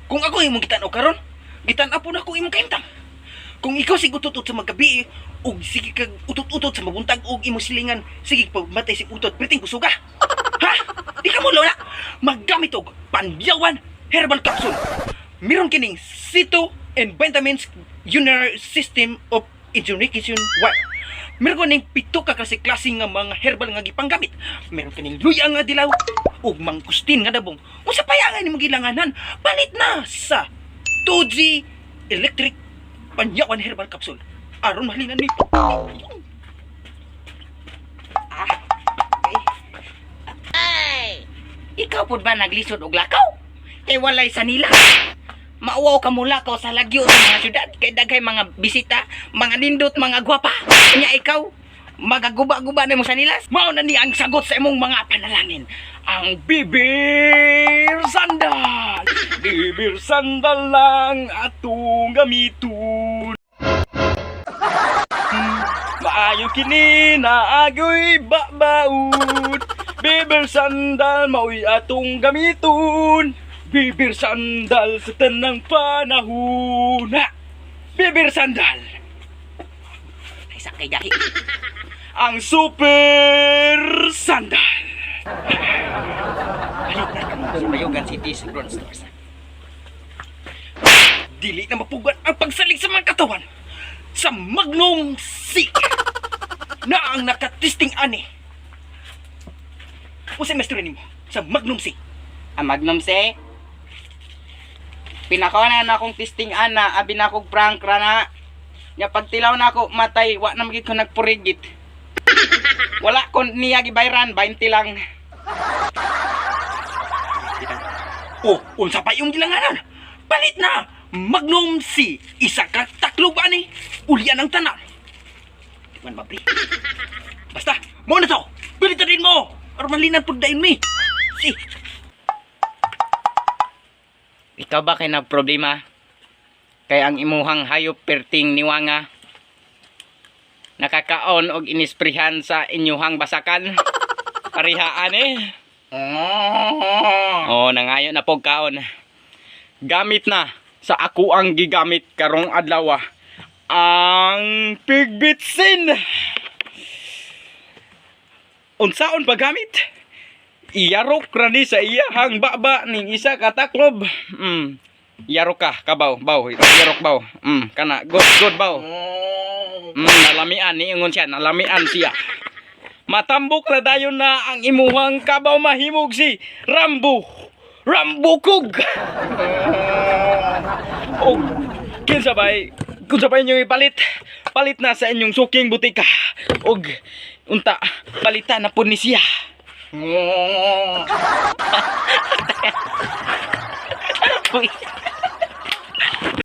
Kung ako imong gitan-aw karon, gitan-aw po na ko imong kaimtang. Kung ikaw sig utot-utot sa magabi, ug sige kag utot-utot sa mabuntag ug imong silingan, sige pag matay sig utot, priting kusuga. Ha? Di ka mo lola. Maggamit og Pandiawan Herbal Capsule. Meron kining Cito and Vitamins Urinary System of Education Wire. Meron kining 7 ka klase nga mga herbal nga gipanggamit. Meron kining luya nga dilaw ug mangkustin nga dabong. Unsa pa yang nimo gilanganan? Palit na sa 2G Electric Pandiawan Herbal Capsule. Aron mahalinan ni. Ikaw pud ba naglisod og lakaw? Kay walay sanila. Mauwaw ka mula ko sa lagyo sa mga syudad. Kay daghay mga bisita, mga nindot, mga gwapa. Kanya ikaw, magaguba-guba na mo sa nilas. Mao na ni ang sagot sa imong mga panalangin. Ang bibir sandal. Bibir sandal lang atong gamiton. Maayo kini na agoy babaud. Bibir sandal mao'y atong gamiton. Bibir sandal sa tanang panahon. Bibir sandal. Ay sakay gahi. Ang super sandal. Balik na kamo sa Bayugan City sa Grand Stores. Dili na mapugan ang pagsalig sa mga katawan sa Magnum C na ang nakatisting ani. Usay maestro nimo sa Magnum C. Ang Magnum C. Pinakawanan na akong testing ana, abi na akong prank rana. Nya pagtilaw na ako matay, wa na magid ko nagpurigit. Wala ko niya gibayran, 20 lang. Oh, unsa pa yung gilanganan? Palit na! Magnum C, isa ka taklo ba ni? Ulian ang tanan. Di man ba, pre? Basta, mo na to! Pilitan din mo! Armalinan po dahin mi! Si! Ikaw ba kay nagproblema? Kay ang imuhang hayop perting niwanga nakakaon og inisprihan sa inyuhang basakan. Parihaan eh. Oh, nangayo na pog kaon. Gamit na sa ako ang gigamit karong adlaw ang Pigbitsin. Unsaon ba gamit? Iyarok rani sa iyahang baba ning isa ka taklob. Yarok ka kabaw, baw, yarok baw. Kana good baw. Nalamian ni ingon siya, nalamian siya. Matambok na dayon na ang imuhang kabaw mahimog si Rambo. Rambukog. Oh, kinsa bay? Kunsa bay inyo ipalit? Palit na sa inyong suking butika. Og unta palitan na pud ni siya. Uy.